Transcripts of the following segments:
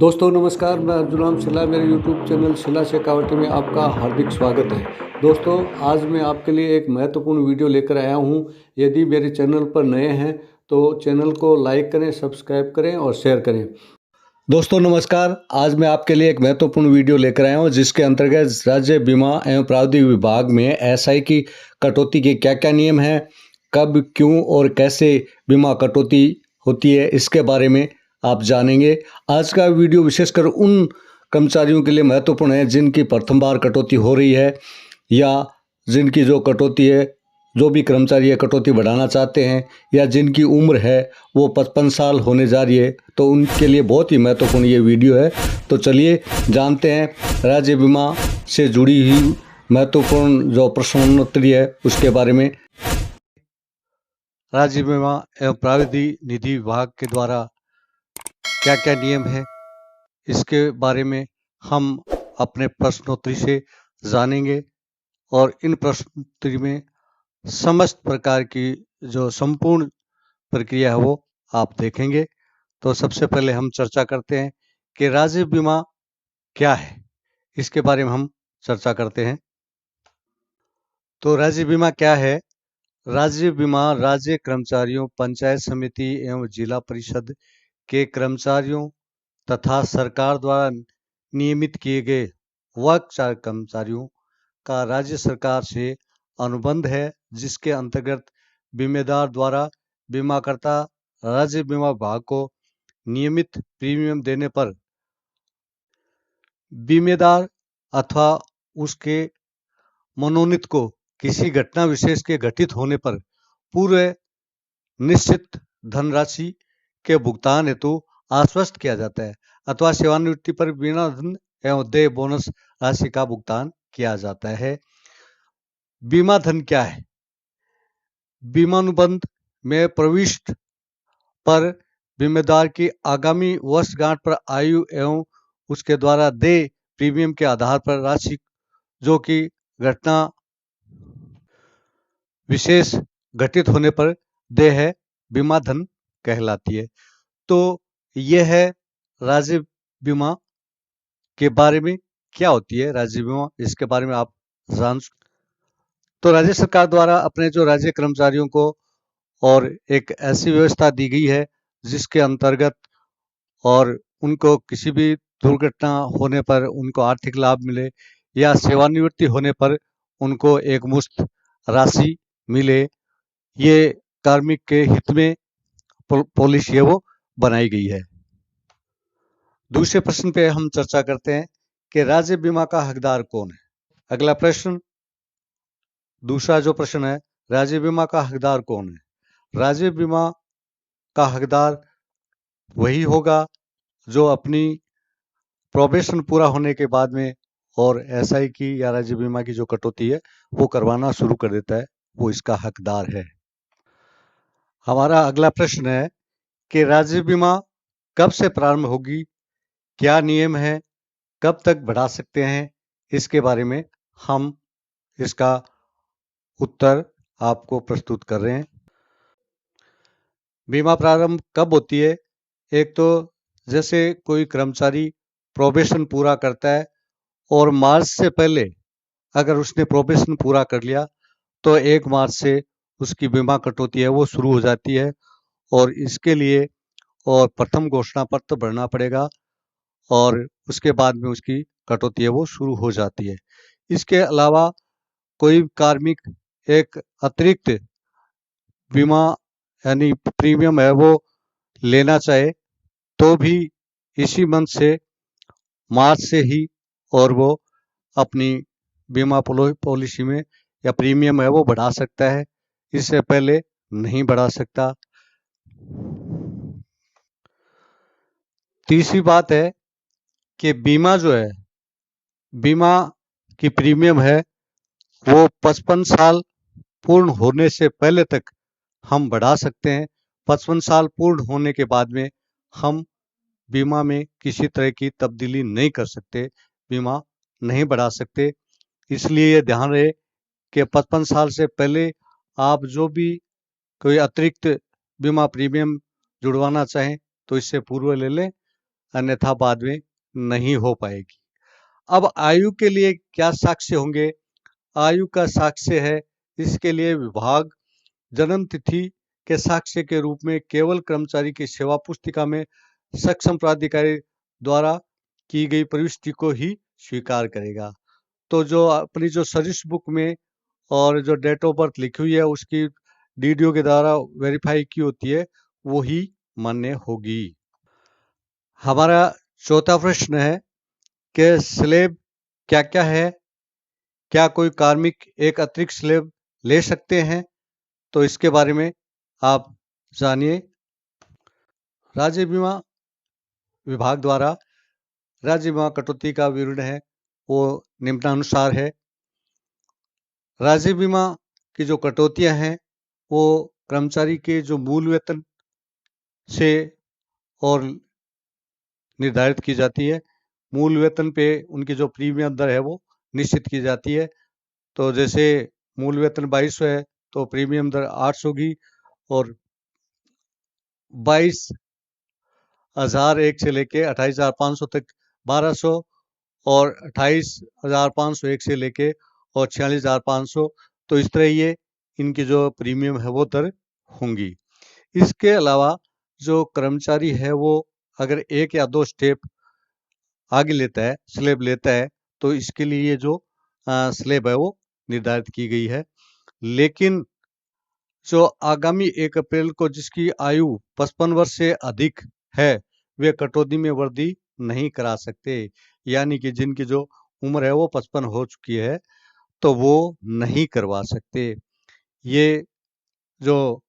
दोस्तों नमस्कार, मैं अर्जुन राम शिला। मेरे यूट्यूब चैनल शिला शेखावटी में आपका हार्दिक स्वागत है। दोस्तों, आज मैं आपके लिए एक महत्वपूर्ण वीडियो लेकर आया हूं। यदि मेरे चैनल पर नए हैं तो चैनल को लाइक करें, सब्सक्राइब करें और शेयर करें। दोस्तों नमस्कार, आज मैं आपके लिए एक महत्वपूर्ण वीडियो लेकर आया हूं जिसके अंतर्गत राज्य बीमा एवं प्रावधान विभाग में एसआई की कटौती के क्या क्या नियम हैं, कब, क्यों और कैसे बीमा कटौती होती है, इसके बारे में आप जानेंगे। आज का वीडियो विशेषकर उन कर्मचारियों के लिए महत्वपूर्ण है जिनकी प्रथम बार कटौती हो रही है या जिनकी जो कटौती है, जो भी कर्मचारी है कटौती बढ़ाना चाहते हैं या जिनकी उम्र है वो 55 साल होने जा रही है, तो उनके लिए बहुत ही महत्वपूर्ण ये वीडियो है। तो चलिए जानते हैं राज्य बीमा से जुड़ी हुई महत्वपूर्ण जो प्रश्नोत्तरी है उसके बारे में। राज्य बीमा एवं प्रावधान निधि विभाग के द्वारा क्या क्या नियम है, इसके बारे में हम अपने प्रश्नोत्तरी से जानेंगे और इन प्रश्नोत्तरी में समस्त प्रकार की जो संपूर्ण प्रक्रिया है वो आप देखेंगे। तो सबसे पहले हम चर्चा करते हैं कि राज्य बीमा क्या है, इसके बारे में हम चर्चा करते हैं। तो राज्य बीमा क्या है? राज्य बीमा राज्य कर्मचारियों, पंचायत समिति एवं जिला परिषद के कर्मचारियों तथा सरकार द्वारा नियमित किए गए वर्ग कर्मचारियों का राज्य सरकार से अनुबंध है, जिसके अंतर्गत बीमेदार द्वारा बीमाकर्ता राज्य बीमा विभाग को नियमित प्रीमियम देने पर बीमेदार अथवा उसके मनोनीत को किसी घटना विशेष के घटित होने पर पूर्व निश्चित धनराशि के भुगतान हेतु आश्वस्त किया जाता है अथवा सेवानिवृत्ति पर बिना धन एवं देय बोनस राशि का भुगतान किया जाता है। बीमा धन क्या है? बीमानुबंध में प्रविष्ट पर बीमेदार की आगामी वर्षगांठ पर आयु एवं उसके द्वारा देय प्रीमियम के आधार पर राशि जो कि घटना विशेष घटित होने पर देय है, बीमा धन कहलाती है। तो यह है राज्य बीमा के बारे में क्या होती है राज्य बीमा, इसके बारे में आप जान। तो राज्य सरकार द्वारा अपने जो राज्य कर्मचारियों को और एक ऐसी व्यवस्था दी गई है जिसके अंतर्गत और उनको किसी भी दुर्घटना होने पर उनको आर्थिक लाभ मिले या सेवानिवृत्ति होने पर उनको एक मुश्त राशि मिले, ये कार्मिक के हित में पॉलिसी है वो बनाई गई है। दूसरे प्रश्न पे हम चर्चा करते हैं कि राज्य बीमा का हकदार कौन है। अगला प्रश्न, दूसरा जो प्रश्न है, राज्य बीमा का हकदार कौन है? राज्य बीमा का हकदार वही होगा जो अपनी प्रोबेशन पूरा होने के बाद में और एसआई की या राज्य बीमा की जो कटौती है वो करवाना शुरू कर देता है, वो इसका हकदार है। हमारा अगला प्रश्न है कि राज्य बीमा कब से प्रारंभ होगी, क्या नियम है, कब तक बढ़ा सकते हैं, इसके बारे में हम इसका उत्तर आपको प्रस्तुत कर रहे हैं। बीमा प्रारंभ कब होती है? एक तो जैसे कोई कर्मचारी प्रोबेशन पूरा करता है और मार्च से पहले अगर उसने प्रोबेशन पूरा कर लिया तो 1 मार्च से उसकी बीमा कटौती है वो शुरू हो जाती है और इसके लिए और प्रथम घोषणा पत्र भरना पड़ेगा और उसके बाद में उसकी कटौती है वो शुरू हो जाती है। इसके अलावा कोई कार्मिक एक अतिरिक्त बीमा यानी प्रीमियम है वो लेना चाहे तो भी इसी मंथ से, मार्च से ही, और वो अपनी बीमा पॉलिसी में या प्रीमियम है वो बढ़ा सकता है, इससे पहले नहीं बढ़ा सकता। तीसरी बात है कि बीमा जो है, बीमा की प्रीमियम है वो 55 साल पूर्ण होने से पहले तक हम बढ़ा सकते हैं। 55 साल पूर्ण होने के बाद में हम बीमा में किसी तरह की तब्दीली नहीं कर सकते, बीमा नहीं बढ़ा सकते। इसलिए ये ध्यान रहे कि 55 साल से पहले आप जो भी कोई अतिरिक्त बीमा प्रीमियम जुड़वाना चाहें तो इससे पूर्व ले लें। अन्यथा बाद में नहीं हो पाएगी। अब आयु के लिए क्या साक्ष्य होंगे? आयु का साक्ष्य है, इसके लिए विभाग जन्म तिथि के साक्ष्य के रूप में केवल कर्मचारी की सेवा पुस्तिका में सक्षम प्राधिकारी द्वारा की गई प्रविष्टि को ही स्वीकार करेगा। तो जो अपनी जो सर्विस बुक में और जो डेट ऑफ बर्थ लिखी हुई है उसकी डीडीओ के द्वारा वेरीफाई की होती है, वो ही मान्य होगी। हमारा चौथा प्रश्न है कि स्लेब क्या क्या है? क्या कोई कार्मिक एक अतिरिक्त स्लेब ले सकते हैं? तो इसके बारे में आप जानिए। राज्य बीमा विभाग द्वारा राज्य बीमा कटौती का विवरण है, वो निम्नानुसार है। राज्य बीमा की जो कटौतियां हैं वो कर्मचारी के जो मूल वेतन से और निर्धारित की जाती है। मूल वेतन पे उनकी जो प्रीमियम दर है वो निश्चित की जाती है। तो जैसे मूल वेतन 2200 है तो प्रीमियम दर 800 की, और 22,001 से लेके 28,500 तक 1200, और 28,501 से लेके और 46,500। तो इस तरह ये इनकी जो प्रीमियम है वो दर होंगी। इसके अलावा जो कर्मचारी है वो अगर एक या दो स्टेप आगे लेता है, स्लेब लेता है, तो इसके लिए ये जो स्लेब है वो निर्धारित की गई है। लेकिन जो आगामी 1 अप्रैल को जिसकी आयु 55 वर्ष से अधिक है, वे कटौती में वृद्धि नहीं करा सकते। यानी कि जिनकी जो उम्र है वो 55 हो चुकी है तो वो नहीं करवा सकते। ये जो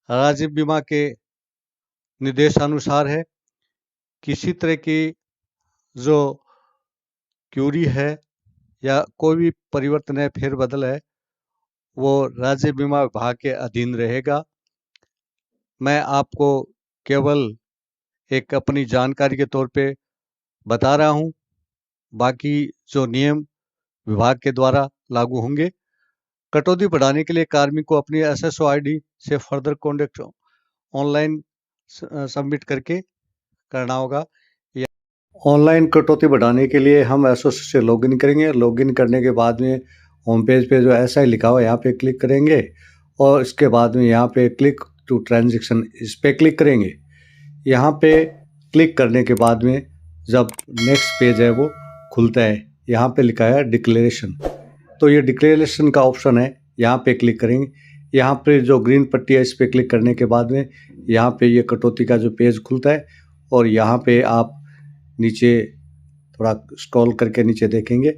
राज्य बीमा के निर्देशानुसार है। किसी तरह की जो क्यूरी है या कोई भी परिवर्तन है, फेरबदल है, वो राज्य बीमा विभाग के अधीन रहेगा। मैं आपको केवल एक अपनी जानकारी के तौर पे बता रहा हूँ, बाकी जो नियम विभाग के द्वारा लागू होंगे। कटौती बढ़ाने के लिए कार्मिक को अपनी एसएसओ आईडी से फर्दर कॉन्टेक्ट ऑनलाइन सबमिट करके करना होगा। ऑनलाइन कटौती बढ़ाने के लिए हम एसओ से लॉगिन करेंगे। लॉगिन करने के बाद में होम पेज पे जो ऐसा ही लिखा हुआ है यहाँ पे क्लिक करेंगे, और इसके बाद में यहाँ पे क्लिक टू ट्रांजेक्शन इस पे क्लिक करेंगे। यहाँ पे क्लिक करने के बाद में जब नेक्स्ट पेज है वो खुलता है, यहाँ पे लिखा है डिक्लेरेशन। तो ये डिक्लेरेशन का ऑप्शन है, यहाँ पे क्लिक करेंगे। यहाँ पे जो ग्रीन पट्टी है इस पे क्लिक करने के बाद में यहाँ पे ये कटौती का जो पेज खुलता है, और यहाँ पे आप नीचे थोड़ा स्क्रॉल करके नीचे देखेंगे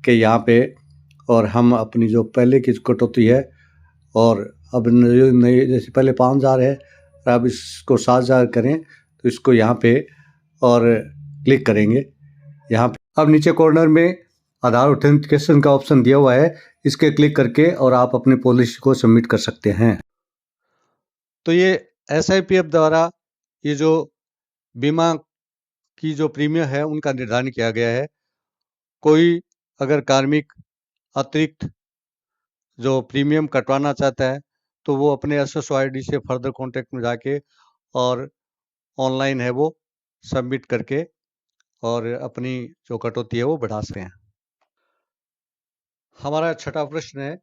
कि यहाँ पे और हम अपनी जो पहले की कटौती है, और अब नई जैसे पहले 5,000 है, अब इसको 7,000 करें तो इसको यहाँ पे और क्लिक करेंगे। यहाँ पे अब नीचे कॉर्नर में आधार ऑथेंटिकेशन का ऑप्शन दिया हुआ है, इसके क्लिक करके और आप अपनी पॉलिसी को सबमिट कर सकते हैं। तो ये SIPF द्वारा ये जो बीमा की जो प्रीमियम है उनका निर्धारण किया गया है। कोई अगर कार्मिक अतिरिक्त जो प्रीमियम कटवाना चाहता है तो वो अपने एसएसओ आईडी से फर्दर कॉन्टेक्ट में जाके और ऑनलाइन है वो सबमिट करके और अपनी जो कटौती है वो बढ़ा सकते हैं। हमारा छठा प्रश्न है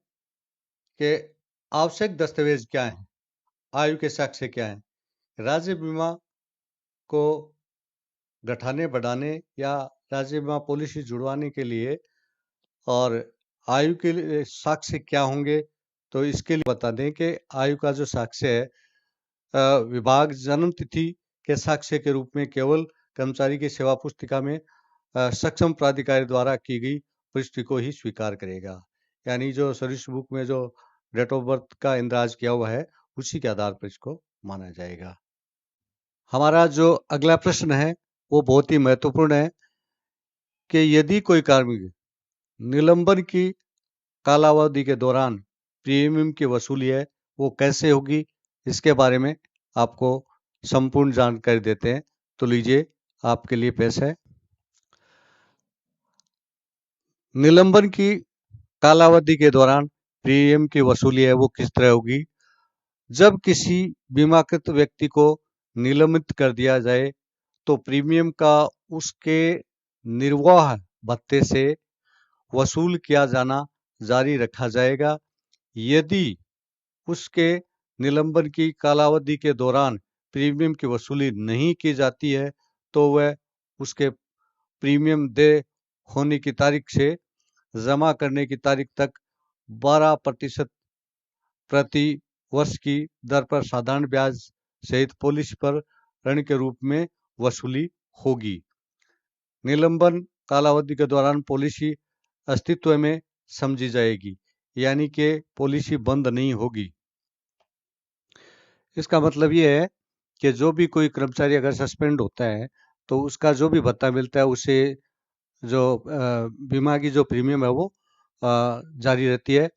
कि आवश्यक दस्तावेज क्या हैं? आयु के साक्ष्य क्या हैं? राज्य बीमा को घटाने बढ़ाने या राज्य बीमा पॉलिसी जुड़वाने के लिए और आयु के लिए साक्ष्य क्या होंगे? तो इसके लिए बता दें कि आयु का जो साक्ष्य है विभाग जन्म तिथि के साक्ष्य के रूप में केवल कर्मचारी की सेवा पुस्तिका में सक्षम प्राधिकारी द्वारा की गई पुष्टि को ही स्वीकार करेगा। यानी जो सर्विस बुक में जो डेट ऑफ बर्थ का इंदराज किया हुआ है उसी के आधार पर इसको माना जाएगा। हमारा जो अगला प्रश्न है वो बहुत ही महत्वपूर्ण है कि यदि कोई कार्मिक निलंबन की कालावधि के दौरान प्रीमियम की वसूली है वो कैसे होगी, इसके बारे में आपको संपूर्ण जानकारी देते हैं। तो लीजिए आपके लिए पेश है। निलंबन की कालावधि के दौरान प्रीमियम की वसूली है वो किस तरह होगी? जब किसी बीमाकृत व्यक्ति को निलंबित कर दिया जाए तो प्रीमियम का उसके निर्वाह भत्ते से वसूल किया जाना जारी रखा जाएगा। यदि उसके निलंबन की कालावधि के दौरान प्रीमियम की वसूली नहीं की जाती है तो वह उसके प्रीमियम देय होने की तारीख से जमा करने की तारीख तक 12% प्रति वर्ष की दर पर साधारण ब्याज सहित पॉलिसी पर ऋण के रूप में वसूली होगी। निलंबन कालावधि के दौरान पॉलिसी अस्तित्व में समझी जाएगी, यानी कि पॉलिसी बंद नहीं होगी। इसका मतलब ये है कि जो भी कोई कर्मचारी अगर सस्पेंड होता है तो उसका जो भी भत्ता मिलता है उसे जो बीमा की जो प्रीमियम है वो जारी रहती है।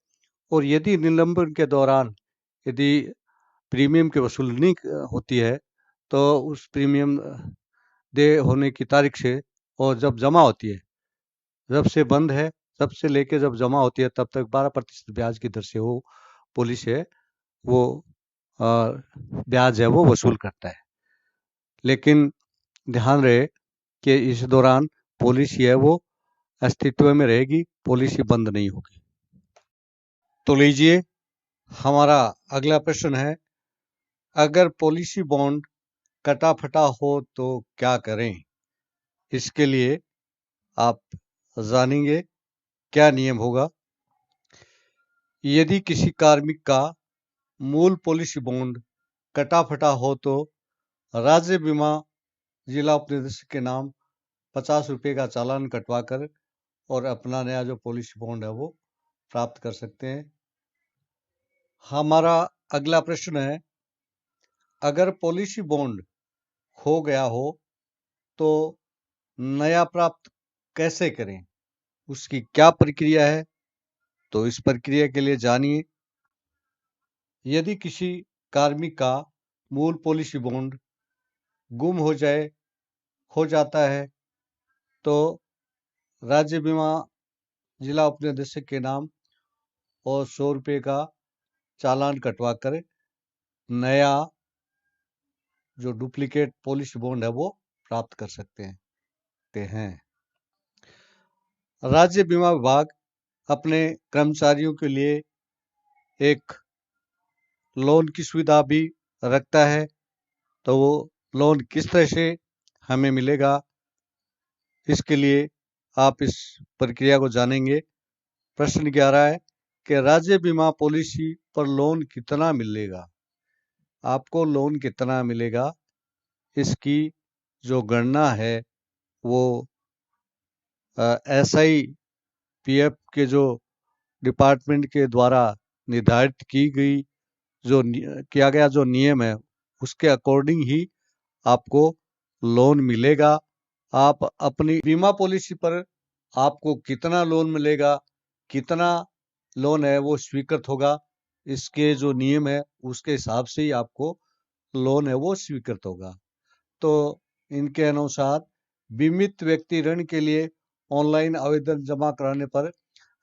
और यदि निलंबन के दौरान यदि प्रीमियम की वसूली नहीं होती है तो उस प्रीमियम देय होने की तारीख से और जब जमा होती है, जब से बंद है तब से लेके जब जमा होती है तब तक 12% ब्याज की दर से वो पॉलिसी है वो ब्याज है वो वसूल करता है। लेकिन ध्यान रहे कि इस दौरान पॉलिसी है वो अस्तित्व में रहेगी, पॉलिसी बंद नहीं होगी। तो लीजिए हमारा अगला प्रश्न है, अगर पॉलिसी बॉन्ड कटा फटा हो तो क्या करें? इसके लिए आप जानेंगे क्या नियम होगा। यदि किसी कार्मिक का मूल पॉलिसी बॉन्ड कटा फटा हो तो राज्य बीमा जिला उपनिदेशक के नाम 50 रुपये का चालान कटवाकर और अपना नया जो पॉलिसी बॉन्ड है वो प्राप्त कर सकते हैं। हमारा अगला प्रश्न है, अगर पॉलिसी बॉन्ड खो गया हो तो नया प्राप्त कैसे करें? उसकी क्या प्रक्रिया है? तो इस प्रक्रिया के लिए जानिए। यदि किसी कार्मिक का मूल पॉलिसी बॉन्ड गुम हो जाता है तो राज्य बीमा जिला उपनिदेशक के नाम और 100 रुपये का चालान कटवा कर नया जो डुप्लीकेट पॉलिसी बॉन्ड है वो प्राप्त कर सकते हैं। राज्य बीमा विभाग अपने कर्मचारियों के लिए एक लोन की सुविधा भी रखता है। तो वो लोन किस तरह से हमें मिलेगा, इसके लिए आप इस प्रक्रिया को जानेंगे। प्रश्न 11 है कि राज्य बीमा पॉलिसी पर लोन कितना मिलेगा? आपको लोन कितना मिलेगा इसकी जो गणना है वो SIPF के जो डिपार्टमेंट के द्वारा निर्धारित किया गया जो नियम है उसके अकॉर्डिंग ही आपको लोन मिलेगा। आप अपनी बीमा पॉलिसी पर आपको कितना लोन मिलेगा, कितना लोन है वो स्वीकृत होगा, इसके जो नियम है उसके हिसाब से ही आपको लोन है वो स्वीकृत होगा। तो इनके अनुसार बीमित व्यक्ति ऋण के लिए ऑनलाइन आवेदन जमा कराने पर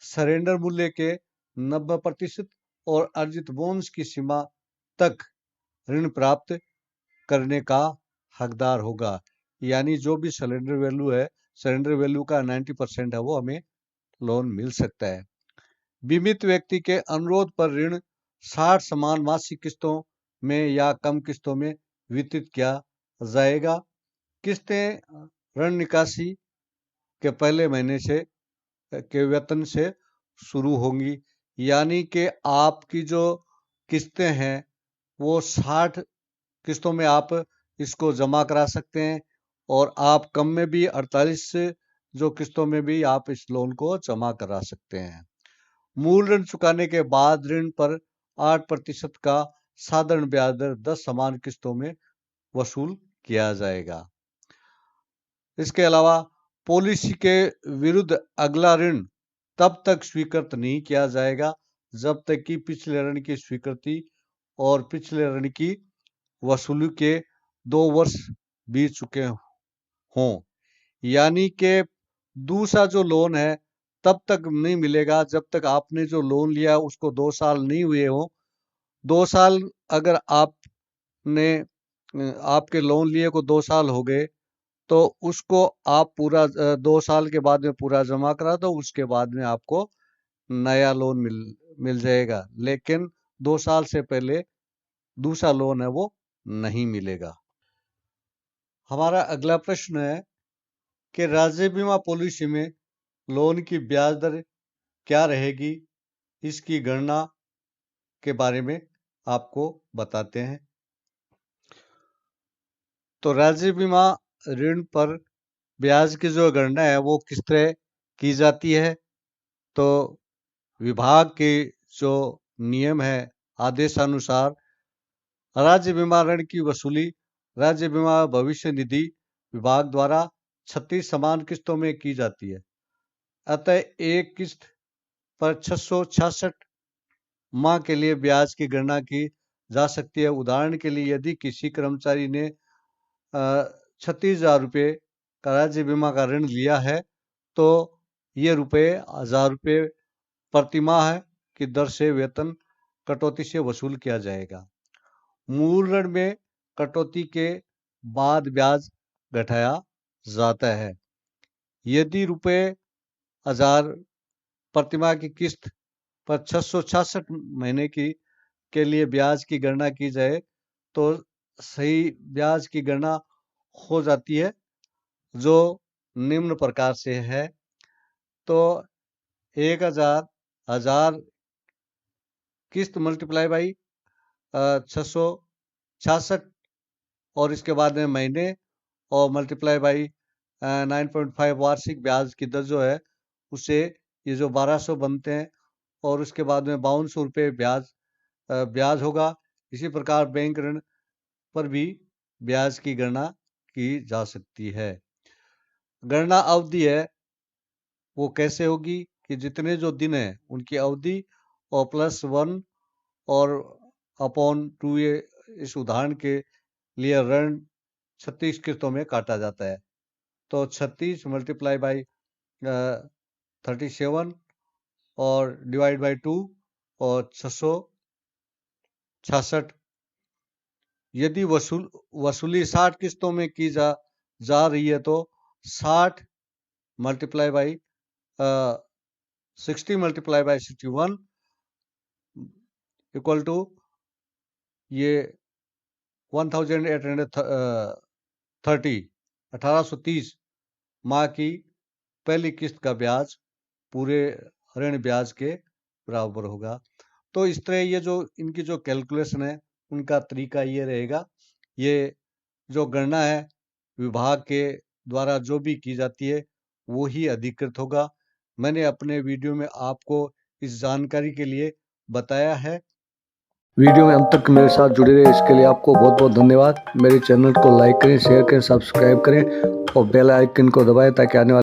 सरेंडर मूल्य के 90% और अर्जित बोनस की सीमा तक ऋण प्राप्त करने का हकदार होगा। यानी जो भी सरेंडर वैल्यू का 90% है वो हमें लोन मिल सकता है। बीमित व्यक्ति के अनुरोध पर ऋण 60 समान मासिक किस्तों में या कम किस्तों में वितरित किया जाएगा। किस्तें ऋण निकासी के पहले महीने के वेतन से शुरू होंगी। यानी कि आपकी जो किस्तें हैं वो 60 किस्तों में आप इसको जमा करा सकते हैं और आप कम में भी 48 जो किस्तों में भी आप इस लोन को जमा करा सकते हैं। मूल ऋण चुकाने के बाद ऋण पर 8% का साधारण ब्याज दर 10 समान किस्तों में वसूल किया जाएगा। इसके अलावा पॉलिसी के विरुद्ध अगला ऋण तब तक स्वीकृत नहीं किया जाएगा जब तक कि पिछले ऋण की स्वीकृति और पिछले ऋण की वसूली के 2 वर्ष बीत चुके हों। यानी कि दूसरा जो लोन है तब तक नहीं मिलेगा जब तक आपने जो लोन लिया उसको 2 साल नहीं हुए हो। 2 साल अगर आपके लोन लिए को 2 साल हो गए तो उसको आप पूरा 2 साल के बाद में पूरा जमा करा दो, उसके बाद में आपको नया लोन मिल जाएगा। लेकिन 2 साल से पहले दूसरा लोन है वो नहीं मिलेगा। हमारा अगला प्रश्न है कि राज्य बीमा पॉलिसी में लोन की ब्याज दर क्या रहेगी, इसकी गणना के बारे में आपको बताते हैं। तो राज्य बीमा ऋण पर ब्याज की जो गणना है वो किस तरह की जाती है। तो विभाग के जो नियम है आदेशानुसार राज्य बीमा ऋण की वसूली राज्य बीमा भविष्य निधि विभाग द्वारा 36 समान किस्तों में की जाती है। अतः एक किस्त पर 666 माह के लिए ब्याज की गणना की जा सकती है। उदाहरण के लिए यदि किसी कर्मचारी ने 36,000 रुपये का राज्य बीमा का ऋण लिया है तो ये रुपये 1,000 रुपये प्रति माह की दर से वेतन कटौती से वसूल किया जाएगा। मूल ऋण में कटौती के बाद ब्याज घटाया जाता है। यदि रुपये 1,000 प्रति माह की किस्त पर 666 महीने के लिए ब्याज की गणना की जाए तो सही ब्याज की गणना हो जाती है, जो निम्न प्रकार से है। तो 1,000 किस्त मल्टीप्लाई बाई 666 और इसके बाद में महीने और मल्टीप्लाई बाई 9.5 वार्षिक ब्याज की दर जो है उससे ये जो 1,200 बनते हैं और उसके बाद में 5,200 रुपये ब्याज होगा। इसी प्रकार बैंक ऋण पर भी ब्याज की गणना की जा सकती है। गणना अवधि है वो कैसे होगी कि जितने जो दिन है उनकी अवधि और +1 और अपॉन 2 इस उदाहरण के लिए ऋण 36 किस्तों में काटा जाता है। तो 36 मल्टीप्लाई बाई 37 और डिवाइड बाई 2 और 666। यदि वसूली 60 किस्तों में की जा रही है तो 60 multiply by 60 multiply by 61 equal to ये 1830 माह की पहली किस्त का ब्याज पूरे ऋण ब्याज के बराबर होगा। तो इस तरह ये जो इनकी जो कैलकुलेशन है उनका तरीका ये रहेगा। ये जो गणना है विभाग के द्वारा जो भी की जाती है वो ही अधिकृत होगा। मैंने अपने वीडियो में आपको इस जानकारी के लिए बताया है। वीडियो में अंत तक मेरे साथ जुड़े रहे इसके लिए आपको बहुत बहुत धन्यवाद। मेरे चैनल को लाइक करें, शेयर करें, सब्सक्राइब करें और बेल आइकन को दबाएं ताकि आने वाले